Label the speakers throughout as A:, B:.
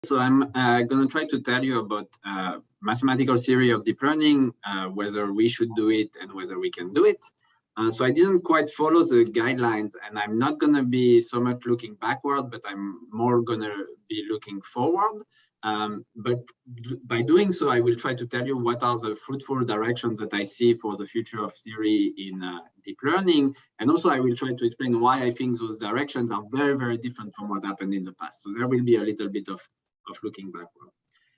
A: So I'm going to try to tell you about mathematical theory of deep learning, whether we should do it and whether we can do it. So I didn't quite follow the guidelines, and I'm not going to be so much looking backward, but I'm more going to be looking forward. But by doing so, I will try to tell you what are the fruitful directions that I see for the future of theory in deep learning. And also I will try to explain why I think those directions are very, very different from what happened in the past. So there will be a little bit of looking backward.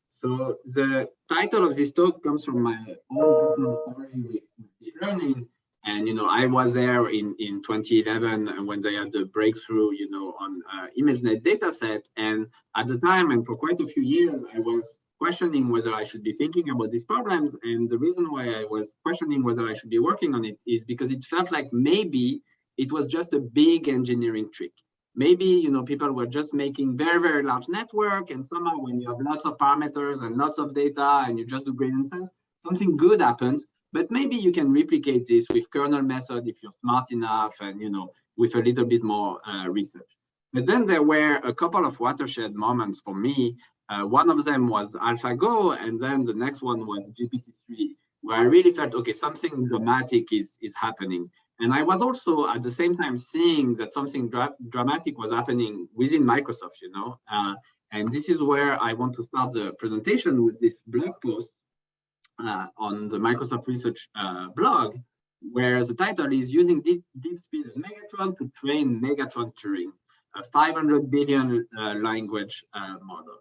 A: So the title of this talk comes from my own personal story with deep learning. And, I was there in 2011 when they had the breakthrough, on ImageNet dataset. And at the time, and for quite a few years, I was questioning whether I should be thinking about these problems. And the reason why I was questioning whether I should be working on it is because it felt like maybe it was just a big engineering trick. Maybe, people were just making very, very large network, and somehow when you have lots of parameters and lots of data and you just do gradient descent, something good happens. But maybe you can replicate this with kernel method if you're smart enough and, with a little bit more research. But then there were a couple of watershed moments for me. One of them was AlphaGo, and then the next one was GPT-3, where I really felt, okay, something dramatic is happening. And I was also at the same time seeing that something dramatic was happening within Microsoft, and this is where I want to start the presentation with this blog post on the Microsoft Research blog, where the title is Using Deep Speed and Megatron to Train Megatron Turing, a 500 billion language model.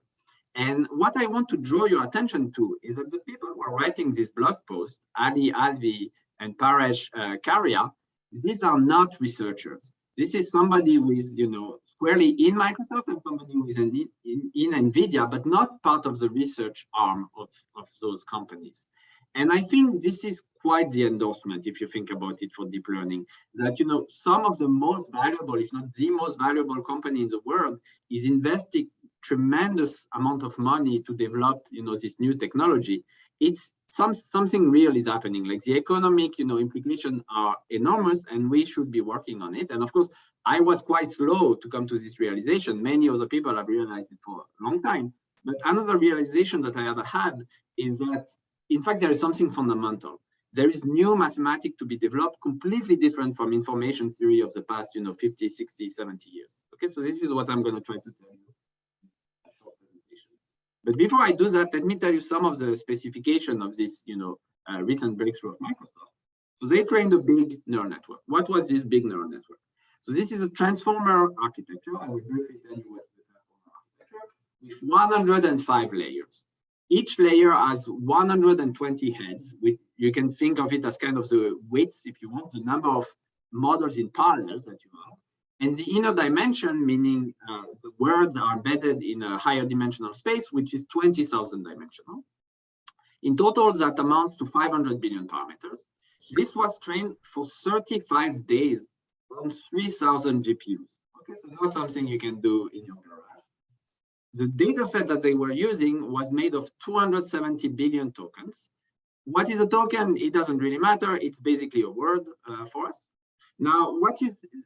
A: And what I want to draw your attention to is that the people who are writing this blog post, Ali Alvi and Paresh Karia, these are not researchers. This is somebody who is, squarely in Microsoft and somebody who is in NVIDIA, but not part of the research arm of those companies. And I think this is quite the endorsement, if you think about it, for deep learning, that, some of the most valuable, if not the most valuable company in the world is investing tremendous amount of money to develop, this new technology. It's something real is happening. Like the economic, implications are enormous, and we should be working on it. And of course, I was quite slow to come to this realization. Many other people have realized it for a long time. But another realization that I have had is that, in fact, there is something fundamental. There is new mathematics to be developed, completely different from information theory of the past, 50, 60, 70 years. Okay, so this is what I'm going to try to tell you. But before I do that, let me tell you some of the specification of this, recent breakthrough of Microsoft. So they trained a big neural network. What was this big neural network? So this is a transformer architecture. I will briefly tell you what's the transformer architecture with 105 layers. Each layer has 120 heads. You can think of it as kind of the width, if you want, the number of models in parallel that you have. And the inner dimension, meaning the words are embedded in a higher dimensional space, which is 20,000 dimensional. In total, that amounts to 500 billion parameters. This was trained for 35 days on 3,000 GPUs. Okay, so not something you can do in your garage. The data set that they were using was made of 270 billion tokens. What is a token? It doesn't really matter. It's basically a word for us. Now,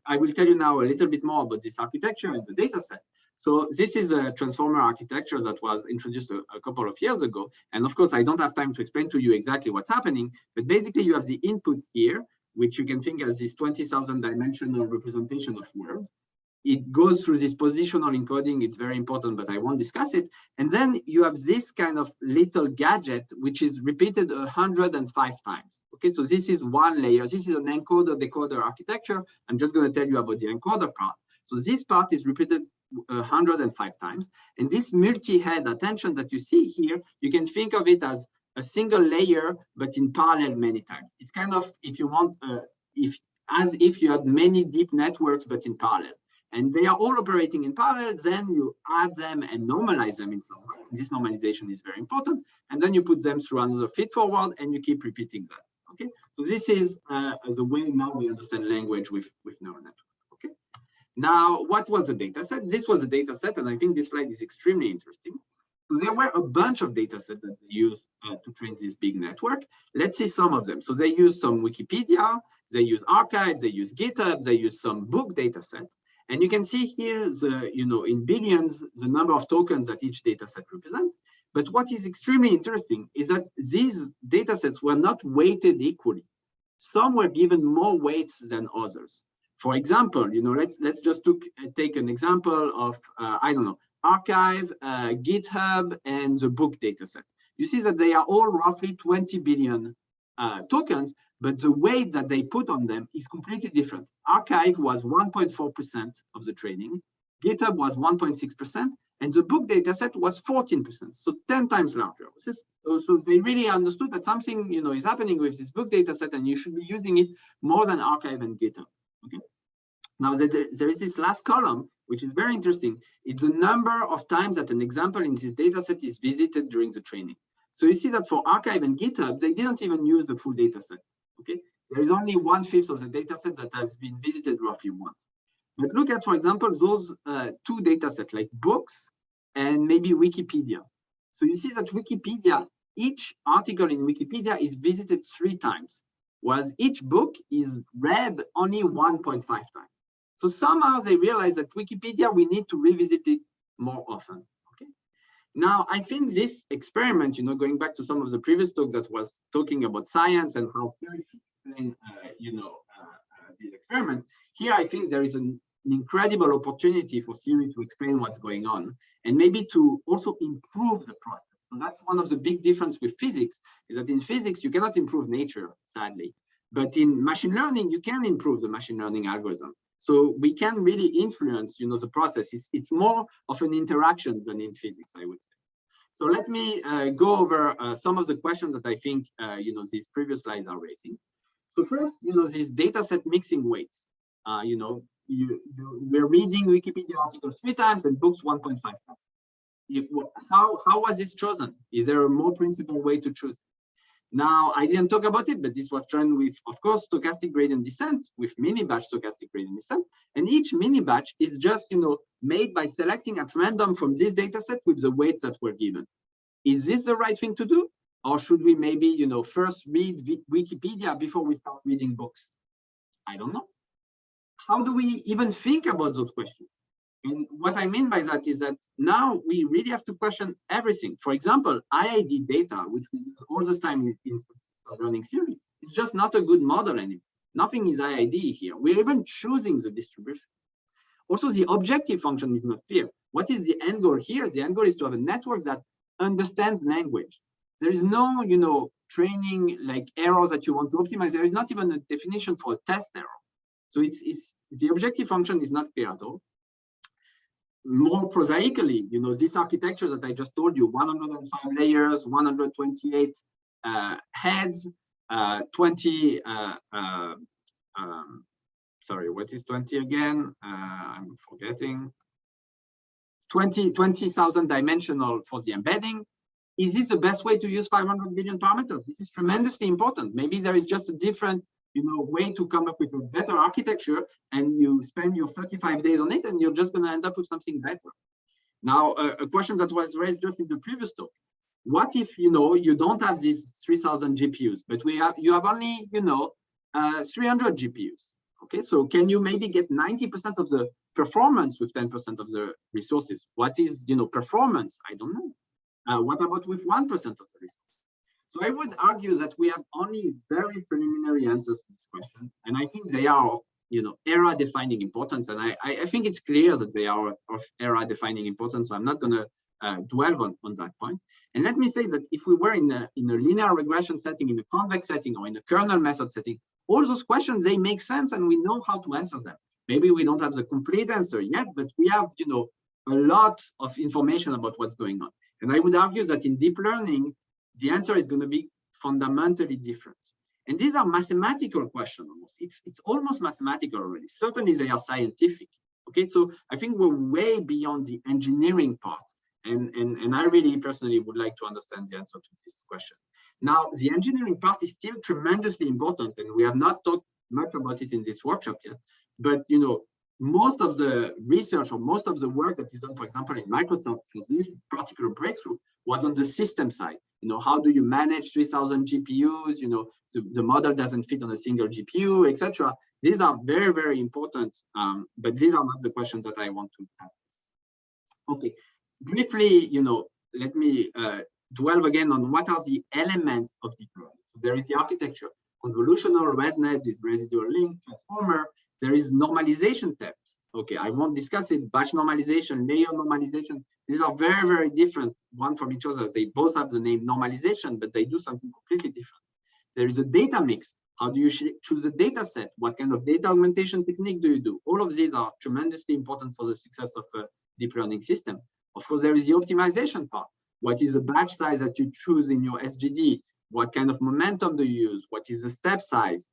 A: I will tell you now a little bit more about this architecture and the data set. So this is a transformer architecture that was introduced a couple of years ago. And of course, I don't have time to explain to you exactly what's happening, but basically you have the input here, which you can think as this 20,000 dimensional representation of words. It goes through this positional encoding. It's very important, but I won't discuss it. And then you have this kind of little gadget, which is repeated 105 times. Okay, so this is one layer. This is an encoder-decoder architecture. I'm just going to tell you about the encoder part. So this part is repeated 105 times. And this multi-head attention that you see here, you can think of it as a single layer, but in parallel many times. It's kind of, if you want, as if you had many deep networks, but in parallel. And they are all operating in parallel, then you add them and normalize them in some way. This normalization is very important. And then you put them through another feed-forward, and you keep repeating that. Okay, so this is the way now we understand language with neural network. Okay, now what was the data set? This was a data set, and I think this slide is extremely interesting. So there were a bunch of data sets that they used to train this big network. Let's see some of them. So they use some Wikipedia, they use archives, they use GitHub, they use some book data set. And you can see here the, in billions, the number of tokens that each data set represents. But what is extremely interesting is that these data sets were not weighted equally. Some were given more weights than others. For example, let's just take an example of, I don't know, archive, GitHub, and the book data set. You see that they are all roughly 20 billion tokens, but the weight that they put on them is completely different. Archive was 1.4% of the training, GitHub was 1.6%, and the book dataset was 14%, so 10 times larger. So they really understood that something is happening with this book dataset, and you should be using it more than archive and GitHub. Okay. Now there is this last column, which is very interesting. It's the number of times that an example in this dataset is visited during the training. So you see that for archive and GitHub, they didn't even use the full dataset. Okay, there is only 1/5 of the dataset that has been visited roughly once. But look at, for example, those two datasets like books and maybe Wikipedia. So you see that Wikipedia, each article in Wikipedia is visited 3 times, whereas each book is read only 1.5 times. So somehow they realize that Wikipedia, we need to revisit it more often. Okay. Now, I think this experiment, going back to some of the previous talks that was talking about science and how theory explain, this experiment, here I think there is an incredible opportunity for theory to explain what's going on and maybe to also improve the process. So that's one of the big differences with physics, is that in physics, you cannot improve nature, sadly. But in machine learning, you can improve the machine learning algorithm. So we can really influence, the process. It's more of an interaction than in physics, I would say. So let me go over some of the questions that I think, these previous slides are raising. So first, these data set mixing weights. We're reading Wikipedia articles 3 times and books 1.5 times. How was this chosen? Is there a more principled way to choose? Now, I didn't talk about it, but this was done with, of course, stochastic gradient descent, with mini-batch stochastic gradient descent. And each mini-batch is just, made by selecting at random from this data set with the weights that were given. Is this the right thing to do? Or should we maybe, first read Wikipedia before we start reading books? I don't know. How do we even think about those questions? And what I mean by that is that now we really have to question everything. For example, IID data, which we use all the time in learning theory, it's just not a good model anymore. Nothing is IID here. We're even choosing the distribution. Also, the objective function is not clear. What is the end goal here? The end goal is to have a network that understands language. There is no, training like errors that you want to optimize. There is not even a definition for a test error. So the objective function is not clear at all. More prosaically, this architecture that I just told you, 105 layers, 128 heads, 20, sorry, what is 20 again? I'm forgetting. 20,000 dimensional for the embedding. Is this the best way to use 500 billion parameters? This is tremendously important. Maybe there is just a different way to come up with a better architecture, and you spend your 35 days on it, and you're just going to end up with something better. Now, a question that was raised just in the previous talk: what if you don't have these 3,000 GPUs, but you have only 300 GPUs? Okay, so can you maybe get 90% of the performance with 10% of the resources? What is performance? I don't know. What about with 1% of the resources? So I would argue that we have only very preliminary answers to this question, and I think they are, era-defining importance. And I think it's clear that they are of era-defining importance. So I'm not going to dwell on that point. And let me say that if we were in a linear regression setting, in a convex setting, or in a kernel method setting, all those questions, they make sense, and we know how to answer them. Maybe we don't have the complete answer yet, but we have, a lot of information about what's going on. And I would argue that in deep learning, the answer is going to be fundamentally different. And these are mathematical questions almost. It's almost mathematical already. Certainly they are scientific. Okay, so I think we're way beyond the engineering part. And I really personally would like to understand the answer to this question. Now, the engineering part is still tremendously important, and we have not talked much about it in this workshop yet. But most of the research or most of the work that is done, for example, in Microsoft for this particular breakthrough was on the system side. how do you manage 3,000 GPUs? The model doesn't fit on a single GPU, etc. These are very, very important, but these are not the questions that I want to have. Okay, briefly, let me dwell again on what are the elements of deep learning. So there is the architecture, convolutional, ResNet, is residual link, transformer. There is normalization steps. Okay, I won't discuss it. Batch normalization, layer normalization. These are very, very different one from each other. They both have the name normalization, but they do something completely different. There is a data mix. How do you choose a data set? What kind of data augmentation technique do you do? All of these are tremendously important for the success of a deep learning system. Of course, there is the optimization part. What is the batch size that you choose in your SGD? What kind of momentum do you use? What is the step size?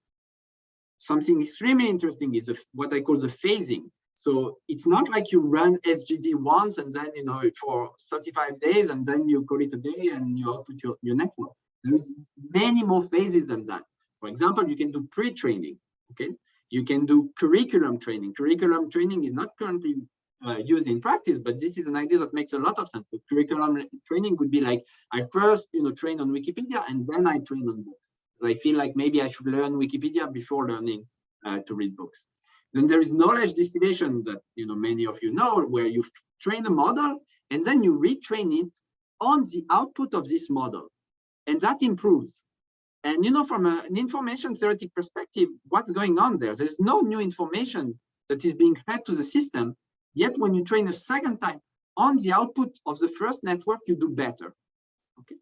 A: Something extremely interesting is what I call the phasing. So it's not like you run SGD once and then, for 35 days and then you call it a day and you output your network. There's many more phases than that. For example, you can do pre-training, okay? You can do curriculum training. Curriculum training is not currently used in practice, but this is an idea that makes a lot of sense. So curriculum training would be like, I first, train on Wikipedia and then I train on books. I feel like maybe I should learn Wikipedia before learning to read books. Then there is knowledge distillation that many of you know, where you train a model and then you retrain it on the output of this model, and that improves. And from an information theoretic perspective, what's going on there? There's no new information that is being fed to the system. Yet when you train a second time on the output of the first network, you do better. Okay.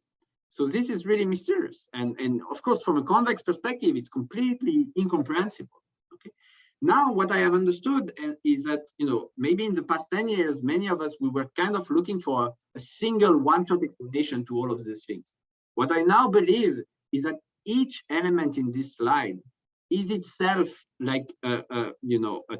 A: So this is really mysterious. And of course, from a convex perspective, it's completely incomprehensible. Okay. Now, what I have understood is that, maybe in the past 10 years, many of us, we were kind of looking for a single one-shot explanation to all of these things. What I now believe is that each element in this slide is itself like a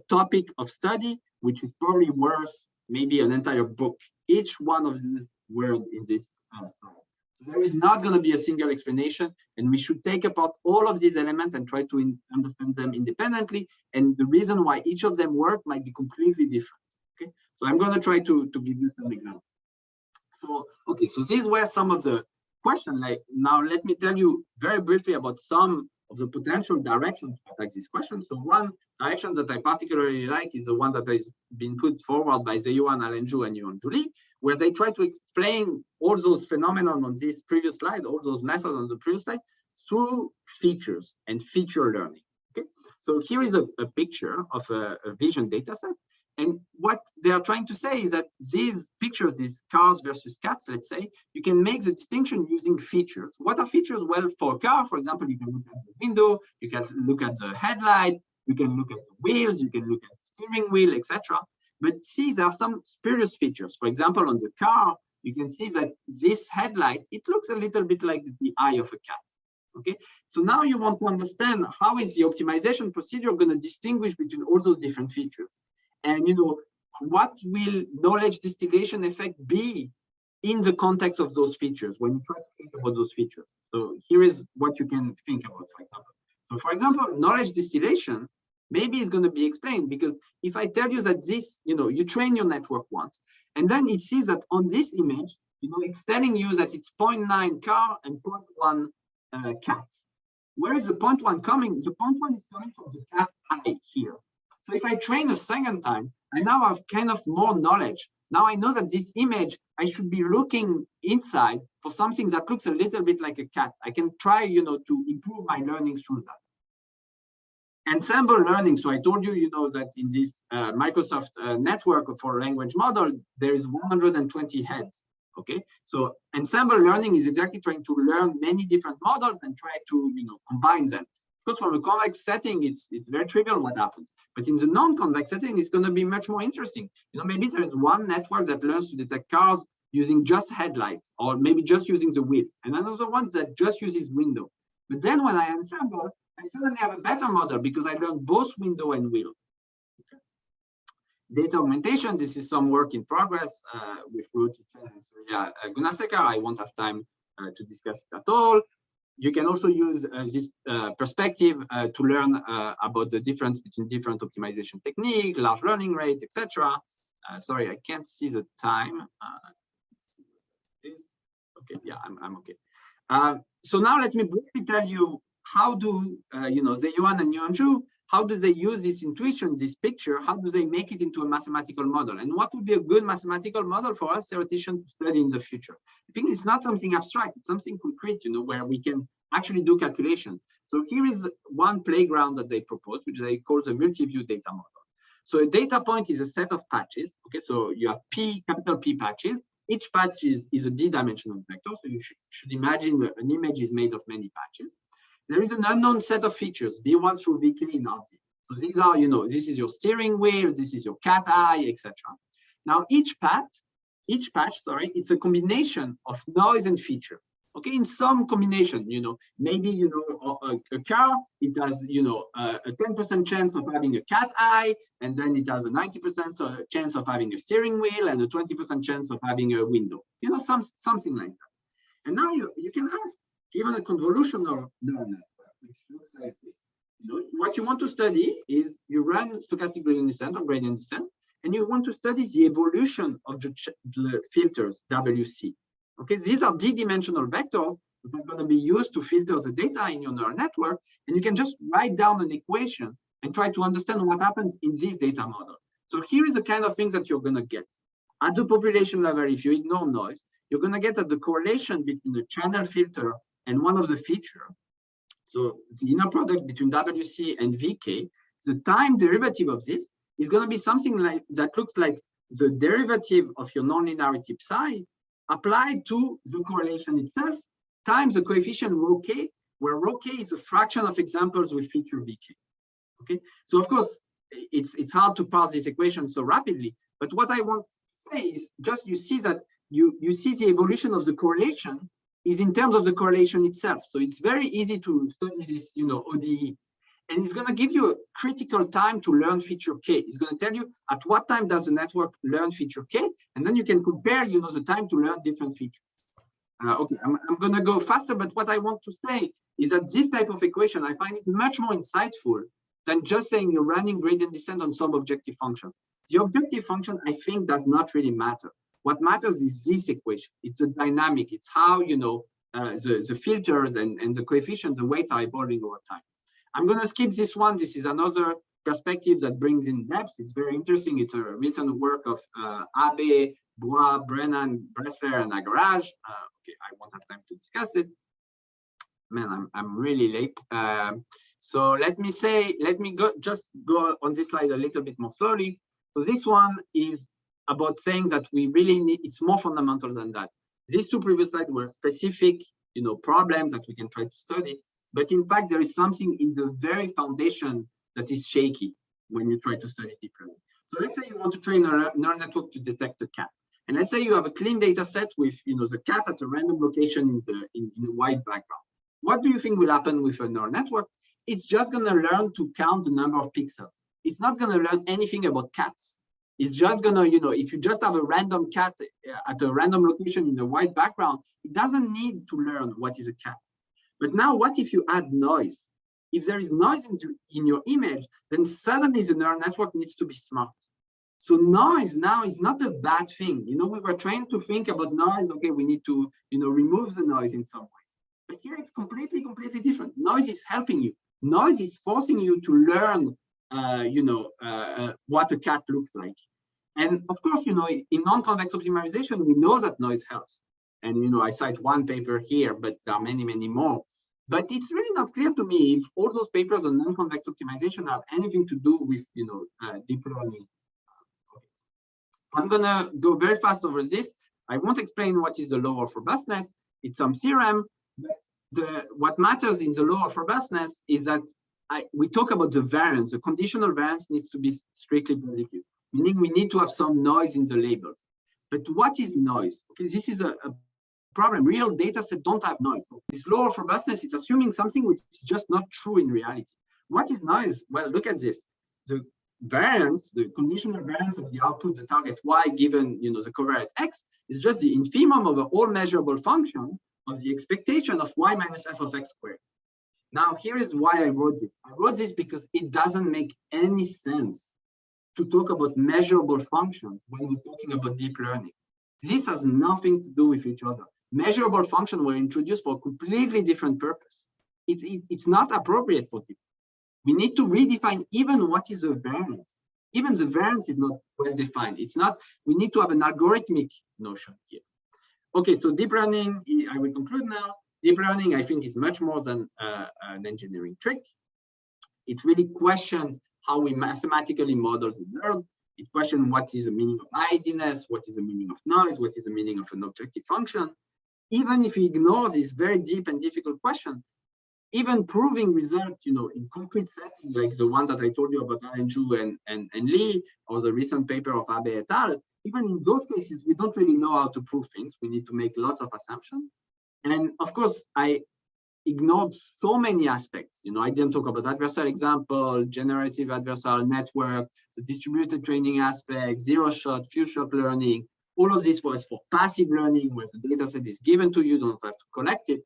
A: topic of study, which is probably worth maybe an entire book. Each one of the words in this slide. So there is not going to be a single explanation, and we should take apart all of these elements and try to understand them independently. And the reason why each of them work might be completely different. Okay, so I'm going to try to give you some examples. So okay, so these were some of the questions. Like now, let me tell you very briefly about some of the potential directions to attack this question. So one direction that I particularly like is the one that has been put forward by Zeyuan, Alan Zhu, and Yuan Julie, where they try to explain all those phenomena on this previous slide, all those methods on the previous slide, through features and feature learning. Okay, so here is a picture of a vision data set. And what they are trying to say is that these pictures, these cars versus cats, let's say, you can make the distinction using features. What are features? Well, for a car, for example, you can look at the window, you can look at the headlight, you can look at the wheels, you can look at the steering wheel, etc. But see, there are some spurious features. For example, on the car, you can see that this headlight, it looks a little bit like the eye of a cat. Okay, so now you want to understand how is the optimization procedure going to distinguish between all those different features. And what will knowledge distillation effect be in the context of those features when you try to think about those features? So here is what you can think about, for example. So for example, knowledge distillation maybe is going to be explained because if I tell you that this, you train your network once, and then it sees that on this image, it's telling you that it's 0.9 car and 0.1 cat. Where is the 0.1 coming? The 0.1 is coming from the cat eye here. So if I train a second time, I now have kind of more knowledge. Now I know that this image, I should be looking inside for something that looks a little bit like a cat. I can try, to improve my learning through that. Ensemble learning. So I told you, that in this Microsoft network for language model, there is 120 heads. Okay, so ensemble learning is exactly trying to learn many different models and try to, combine them. Because from a convex setting, it's very trivial what happens. But in the non-convex setting, it's going to be much more interesting. Maybe there is one network that learns to detect cars using just headlights, or maybe just using the wheels, and another one that just uses window. But then when I ensemble, I suddenly have a better model because I learned both window and wheel. Okay. Data augmentation, this is some work in progress with Ruti Chen and Surya Gunaseka. I won't have time to discuss it at all. You can also use this perspective to learn about the difference between different optimization techniques, large learning rate, etc. Sorry, I can't see the time. Okay, Okay, yeah, I'm okay. So now let me briefly tell you how do Zeyuan and Yuanzhu, how do they use this intuition, this picture, how do they make it into a mathematical model? And what would be a good mathematical model for us theoreticians to study in the future? I think it's not something abstract, it's something concrete, where we can actually do calculation. So here is one playground that they propose, which they call the multi-view data model. So a data point is a set of patches. Okay, so you have capital P patches. Each patch is a d-dimensional vector. So you should imagine an image is made of many patches. There is an unknown set of features, V1 through Vk in RT. So these are, this is your steering wheel, this is your cat eye, etc. Now each patch, it's a combination of noise and feature. Okay, in some combination, maybe a car, it has a 10% chance of having a cat eye, and then it has a 90% chance of having a steering wheel and a 20% chance of having a window. Something like that. And now you can ask, given a convolutional neural network, which looks like this, what you want to study is you run stochastic gradient descent or gradient descent, and you want to study the evolution of the filters WC. Okay, these are d-dimensional vectors that are going to be used to filter the data in your neural network, and you can just write down an equation and try to understand what happens in this data model. So here is the kind of things that you're going to get. At the population level, if you ignore noise, you're going to get at the correlation between the channel filter and one of the features. So the inner product between WC and VK, the time derivative of this is going to be something like that looks like the derivative of your nonlinearity psi applied to the correlation itself times the coefficient rho k, where rho k is a fraction of examples with feature Vk. Okay, so of course it's hard to parse this equation so rapidly, but what I want to say is just you see that you see the evolution of the correlation is in terms of the correlation itself. So it's very easy to study this, ODE. And it's going to give you a critical time to learn feature K. It's going to tell you at what time does the network learn feature K, and then you can compare, the time to learn different features. Okay, I'm going to go faster, but what I want to say is that this type of equation, I find it much more insightful than just saying you're running gradient descent on some objective function. The objective function, I think, does not really matter. What matters is this equation. It's a dynamic. It's how, the filters and the coefficient, the weights are evolving over time. I'm going to skip this one. This is another perspective that brings in depth. It's very interesting. It's a recent work of Abe, Bois, Brennan, Bressler, and Agaraj. Okay, I won't have time to discuss it. Man, I'm really late. So let me just go on this slide a little bit more slowly. So this one is about saying that we really need, it's more fundamental than that. These two previous slides were specific, problems that we can try to study. But in fact, there is something in the very foundation that is shaky when you try to study deep learning. So let's say you want to train a neural network to detect a cat. And let's say you have a clean data set with the cat at a random location in a white background. What do you think will happen with a neural network? It's just going to learn to count the number of pixels. It's not going to learn anything about cats. It's just going to, if you just have a random cat at a random location in a white background, it doesn't need to learn what is a cat. But now what if you add noise? If there is noise in your image, then suddenly the neural network needs to be smart. So noise now is not a bad thing. We were trained to think about noise. Okay, we need to, remove the noise in some ways. But here it's completely different. Noise is helping you. Noise is forcing you to learn, what a cat looks like. And of course, in non-convex optimization, we know that noise helps. And, I cite one paper here, but there are many, many more. But it's really not clear to me if all those papers on non-convex optimization have anything to do with, deep learning. I'm going to go very fast over this. I won't explain what is the law of robustness. It's some theorem. But what matters in the law of robustness is that we talk about the variance. The conditional variance needs to be strictly positive, meaning we need to have some noise in the labels. But what is noise? Okay, this is a problem. Real data sets don't have noise. So this law of robustness is assuming something which is just not true in reality. What is noise? Well, look at this. The variance, the conditional variance of the output, the target y given the covariate x, is just the infimum of a whole measurable function of the expectation of y minus f of x squared. Now, here is why I wrote this. I wrote this because it doesn't make any sense to talk about measurable functions when we're talking about deep learning. This has nothing to do with each other. measurable functions were introduced for a completely different purpose. It's not appropriate for deep. We need to redefine even what is a variance. Even the variance is not well defined. It's not, we need to have an algorithmic notion here. Okay, so deep learning, I will conclude now. Deep learning, I think, is much more than an engineering trick. It really questions how we mathematically model the world. It questions what is the meaning of idleness, what is the meaning of noise, what is the meaning of an objective function. Even if we ignore this very deep and difficult question, even proving results, you know, in concrete settings like the one that I told you about Alan Zhu and Lee, or the recent paper of Abe et al., even in those cases, we don't really know how to prove things. We need to make lots of assumptions. And of course, I ignored so many aspects. You know, I didn't talk about adversarial example, generative adversarial network, the distributed training aspect, zero-shot, few-shot learning. All of this was for passive learning, where the data set is given to you, don't have to collect it.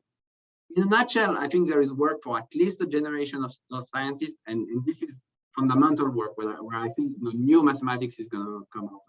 A: In a nutshell, I think there is work for at least a generation of scientists, and this is fundamental work where I think, you know, new mathematics is going to come out.